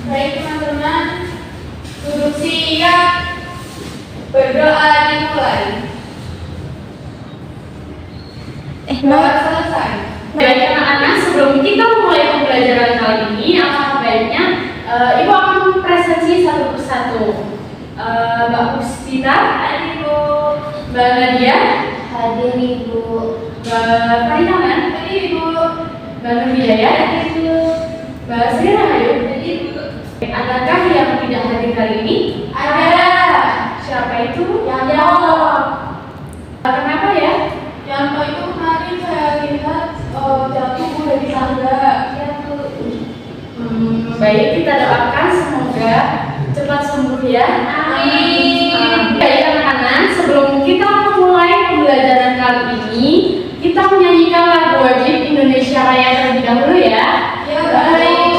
Baik teman-teman, duduk siap, berdoa dimulai. Doa selesai. Baik anak-anak, sebelum kita memulai pembelajaran kali ini, alangkah baiknya Ibu akan presentasi satu persatu. Mbak Puspita, hadir Ibu. Mbak Nadia, Hadir Ibu. Mbak Farinaman, hadir Ibu. Mbak Nurhidayah, hadir Ibu. Mbak Sri Rahayu, hadir Ibu. Adakah yang tidak hadir kali ini? Ada. Siapa itu? Yanto. Kenapa ya? Yanto itu kemarin saya lihat jatuh dari tangga. Ya tuh. Baik, kita doakan semoga cepat sembuh ya. Amin. Baik anak-anak, sebelum kita memulai pembelajaran kali ini, kita menyanyikan lagu wajib Indonesia Raya terlebih dahulu ya. Ya baik.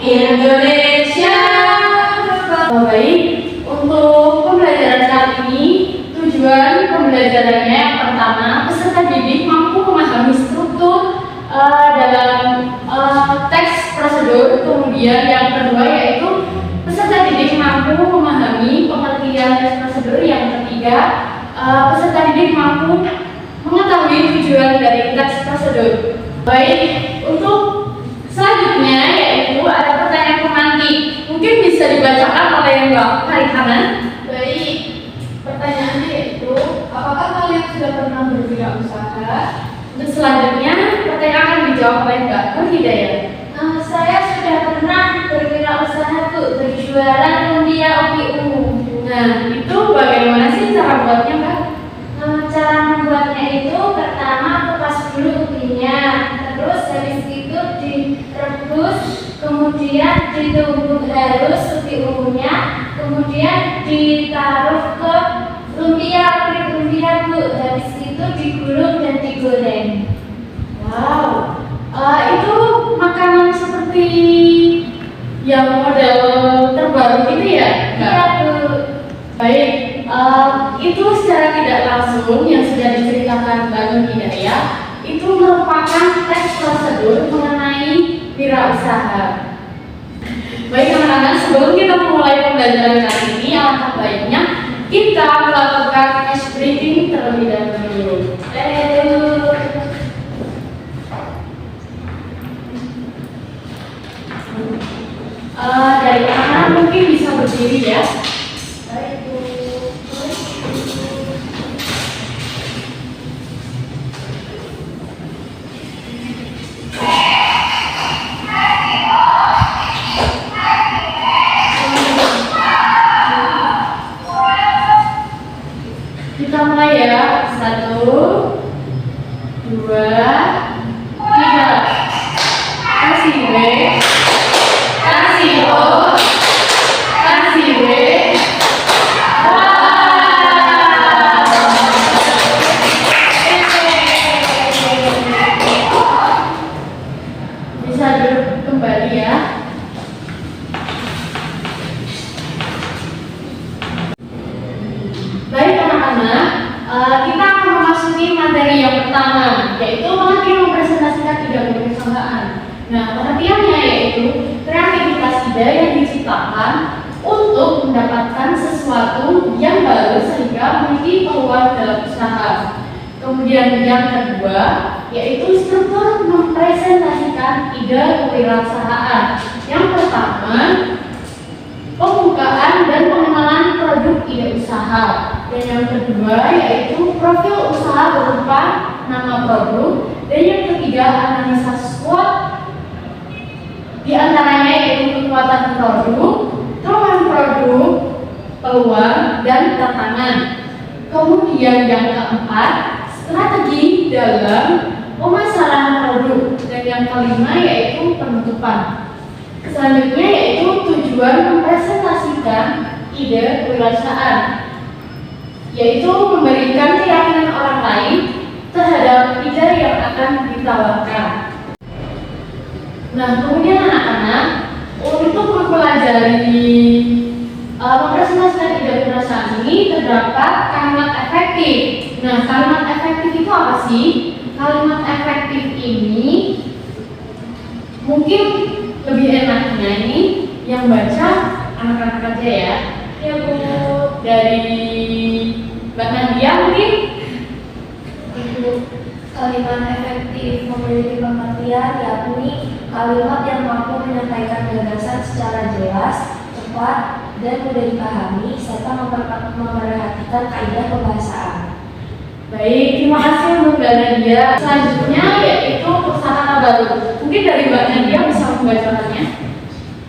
Indonesia. Baik, untuk pembelajaran kali ini, tujuan pembelajarannya yang pertama, peserta didik mampu memahami struktur dalam teks prosedur. Kemudian yang kedua yaitu peserta didik mampu memahami pengertian teks prosedur. Yang ketiga, peserta didik mampu mengetahui tujuan dari teks prosedur. Baik, untuk selanjutnya yaitu ada pertanyaan pemantik. Mungkin bisa dibacakan oleh Mbak Farihana. Baik, pertanyaannya yaitu, apakah kalian sudah pernah berwirausaha? Untuk selanjutnya pertanyaan akan dijawab oleh Mbak Nurhidayah. Saya sudah pernah berwirausaha tuh, berjualan lumpia ubi ungu. Nah, itu bagaimana sih cara buatnya, Mbak? Cara membuatnya itu pertama kupas dulu ubinya, terus habis itu direbus, kemudian ditumbuk halus ubi ungunya, kemudian ditaruh ke kulit lumpia Bu, habis itu digulung dan digoreng. Wow, itu makanan seperti yang model terbaru gitu ya? Iya Bu. Baik, itu secara tidak langsung yang sudah diceritakan Mbak Nurhidayah itu merupakan teks prosedur mengenai wirausaha. Baik anak-anak, sebelum kita memulai pembelajaran kali ini, alangkah baiknya kita melakukan ice breathing terlebih dahulu. Dari anak mungkin bisa berdiri ya. Kita mulai ya. 1, 2, 3. Kasih W, kasih O, kasih W. Bisa duduk kembali ya. Baik anak-anak, kita akan memasuki materi yang pertama, yaitu pengertian mempresentasikan ide perusahaan. Nah, pengertiannya yaitu kreativitas ide yang diciptakan untuk mendapatkan sesuatu yang baru sehingga memiliki peluang dalam usaha. Kemudian yang kedua, yaitu struktur mempresentasikan ide kewirausahaan. Yang pertama, pembukaan dan pengenalan produk ide usaha. Dan yang kedua yaitu profil usaha berupa nama produk. Dan yang ketiga analisa SWOT, di antaranya yaitu kekuatan produk, kelemahan produk, peluang, dan tantangan. Kemudian yang keempat, strategi dalam pemasaran produk. Dan yang kelima yaitu penutupan. Selanjutnya yaitu tujuan mempresentasikan ide kewirausahaan, yaitu memberikan keyakinan orang lain ditawarkan. Nah, kemudian anak-anak untuk mempelajari mempresentasikan ide perasaan ini terdapat kalimat efektif. Nah, kalimat efektif itu apa sih? Kalimat efektif ini mungkin lebih enaknya ini yang baca anak-anak aja ya. Ya Bu. Dari Mbak Nadia mungkin. Ibu, kalimat efektif memiliki pengertian yakni kalimat yang mampu menyampaikan gagasan secara jelas, cepat, dan mudah dipahami serta memperhatikan kaidah pembahasaan. Baik, terima kasih untuk Mbak Nadia. Selanjutnya yaitu kosakata baru. Mungkin dari Mbak Nadia bisa membacakannya.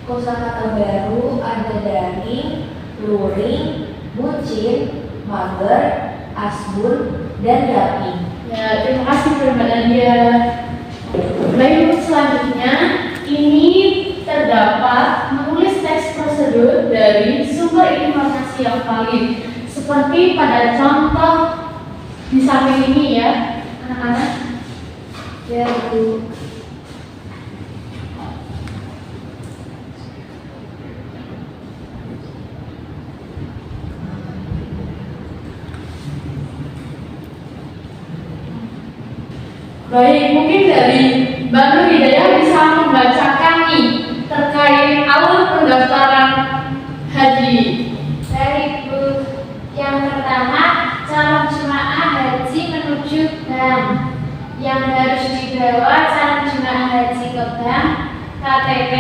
Kosakata baru ada dari luring, bucin, mager, asbun, dan yakin. Ya, terima kasih kepada Mbak Nadia. Baik, untuk selanjutnya ini terdapat menulis teks prosedur dari sumber informasi yang valid seperti pada contoh di samping ini ya, anak-anak. Ya Bu. Baik, mungkin dari Mbak Nur Hidayah bisa membacakan nih terkait alur pendaftaran haji. Baik Bu. Yang pertama, calon jemaah haji menuju bank. Yang harus dibawa calon jemaah haji ke bank: KTP,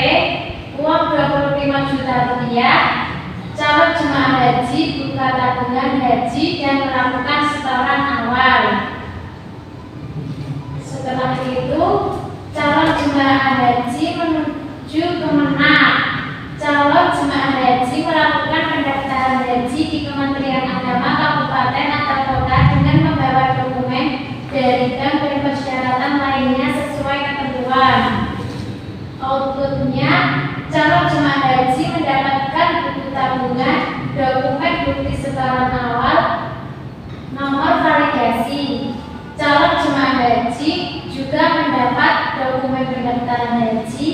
uang 25 juta rupiah, calon jemaah haji buka tabungan haji dan melakukan setoran awal. Setelah itu, calon jemaah haji menuju Kemenang. Calon jemaah haji melakukan pendaftaran haji di Kementerian Agama Kabupaten atau Kota dengan membawa dokumen dari bank dan persyaratan lainnya sesuai ketentuan. Outputnya, calon jemaah haji mendapatkan buku tabungan, dokumen bukti setoran awal, nomor validasi. Calon jemaah haji juga mendapat dokumen pendaftaran haji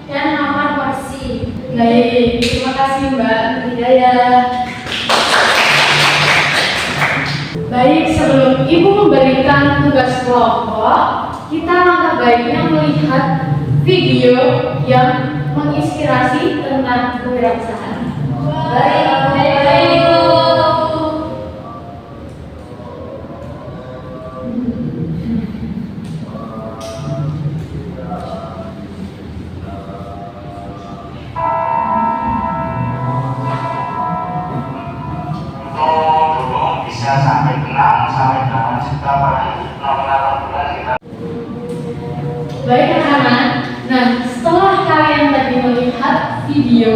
dan nomor porsi. Baik, terima kasih Mbak Hidayah. Baik, sebelum Ibu memberikan tugas kelompok, kita langkah baiknya melihat video yang menginspirasi tentang kewirausahaan. Baik. Bisa sampai 6 sampai 8 juta per bulan kita. Baik anak-anak, nah setelah kalian tadi melihat video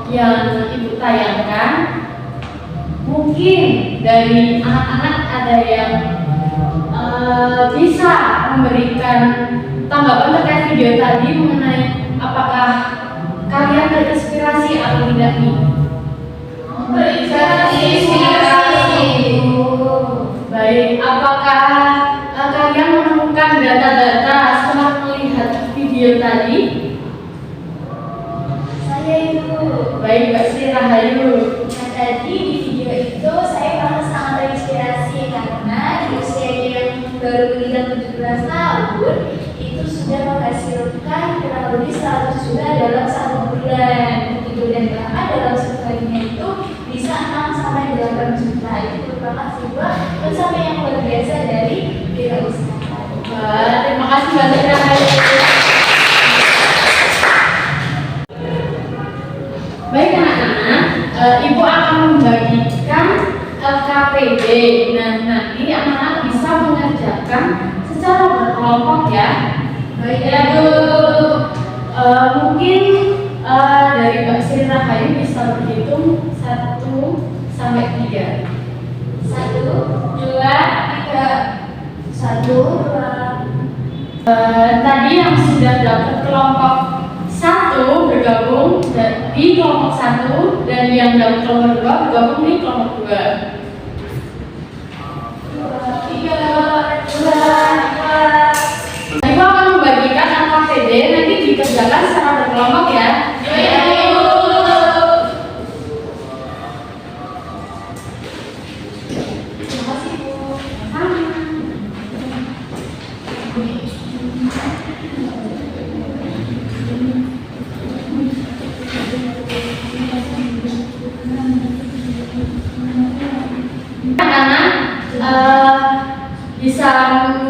yang Ibu tayangkan, mungkin dari anak-anak ada yang bisa memberikan tanggapan terkait video tadi mengenai apakah kalian terinspirasi atau tidak nih? Baik, apakah kalian menemukan data-data setelah melihat video tadi? Saya Ibu. Baik, Mbak Sri Rahayu. Nah, tadi di video itu saya merasa sangat terinspirasi karena di usia yang baru menginjak 17 tahun itu sudah menghasilkan kurang lebih 100 juta dalam 1 bulan. Begitu, dan bahkan dalam sebulannya itu bisa 6 sampai 8 juta. Itu merupakan sebuah pencapaian yang luar biasa dari wirausaha. Terima kasih Mbak Sri Rahayu. Baik anak-anak, Ibu akan membagikan LKPD. Nah, nanti anak-anak bisa mengerjakan secara berkelompok ya. Baik ya Bu. Mungkin dari Mbak Sri Rahayu bisa berhitung 1 sampai 3. 1, 2, 3. 1, 2. Tadi yang sudah dapat kelompok 1 bergabung di kelompok 1 dan yang dapat kelompok 2 bergabung di kelompok 2. 3, 2, 2.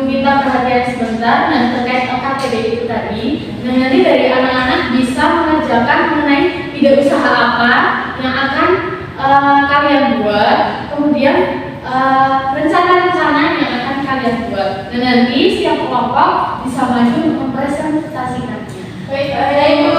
minta perhatian sebentar dan terkait KTB itu tadi. Nah, nanti dari anak-anak bisa mengerjakan mengenai ide usaha apa yang akan kalian buat, kemudian rencana-rencana yang akan kalian buat. Dan nanti setiap kelompok bisa maju mempresentasikannya. Baik, Bu.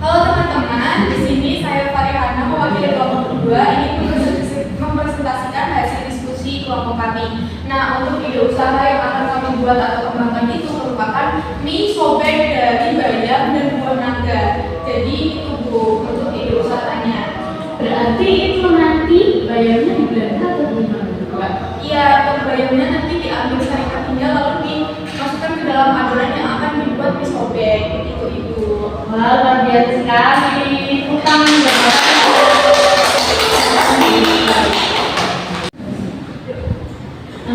Halo teman-teman, di sini saya Farihana mewakili kelompok kedua ini mempresentasikan hasil diskusi kelompok kami. Nah, untuk ide usaha yang akan kami buat atau kembangkan itu merupakan mie sobek dari bayam dan buah naga. Jadi itu Bu untuk ide usahanya. Berarti itu nanti bayarnya di blender atau gimana, Mbak? Iya, untuk bayamnya nanti diambil sari katinya lalu dimasukkan ke dalam adonan yang akan dibuat mie sobek. Begitu Ibu. Wah, luar biasa sekali. Utang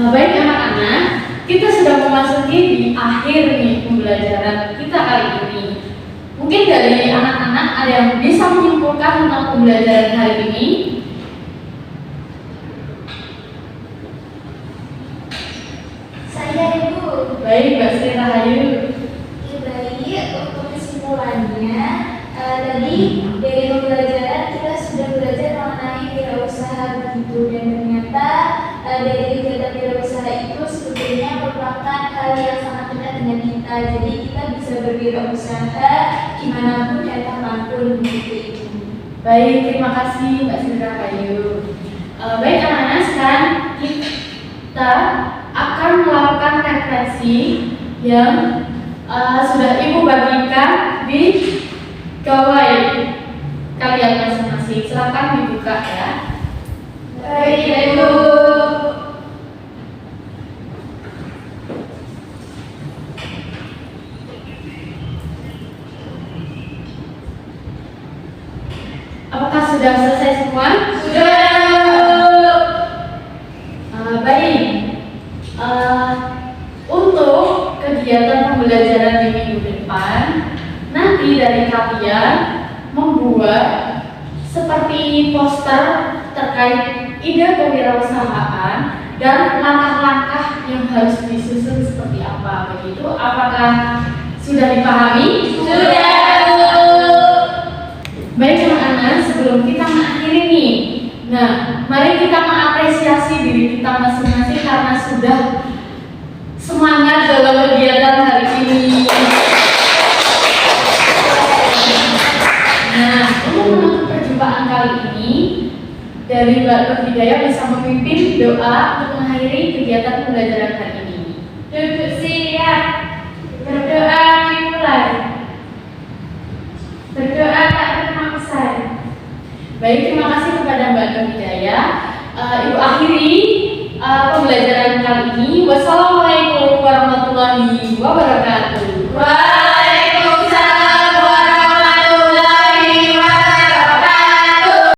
baik anak-anak, kita sudah memasuki di akhir nih pembelajaran kita kali ini. Mungkin dari anak-anak ada yang bisa menyimpulkan tentang pembelajaran hari ini. Saya Ibu. Baik, Mbak Sri Rahayu. Baik, untuk kesimpulannya, tadi dari pembelajaran kita sudah belajar mengenai wirausaha begitu, dan ternyata dari kegiatan wirausaha itu sebetulnya merupakan hal yang sangat dekat dengan kita. Jadi kita bisa berwirausaha dimanapun dan kapanpun begitu Ibu. Baik, terima kasih Mbak Sri Rahayu. Baik anak-anak, sekarang kita akan melakukan refleksi yang sudah Ibu bagikan di gawai kalian masing-masing. Silakan dibuka ya. Baik Ibu. Apakah sudah selesai semua? Sudah. Baik. Untuk kegiatan pembelajaran di minggu depan, nanti dari kalian membuat seperti poster terkait ide kewirausahaan dan langkah-langkah yang harus disusun seperti apa begitu. Apakah sudah dipahami? Sudah. Baik anak-anak, sebelum kita mengakhiri nih, nah mari kita mengapresiasi diri kita masing-masing karena sudah semangat dalam kegiatan hari ini. Nah, untuk menutup perjumpaan kali ini, dari Mbak Nur Hidayah bisa memimpin doa untuk mengakhiri kegiatan pembelajaran hari ini. Duduk siap. Berdoa dimulai. Berdoa tak termaksai. Baik, terima kasih kepada Mbak Nur Hidayah. Ibu akhiri pembelajaran kali ini. Wassalamualaikum warahmatullahi wabarakatuh.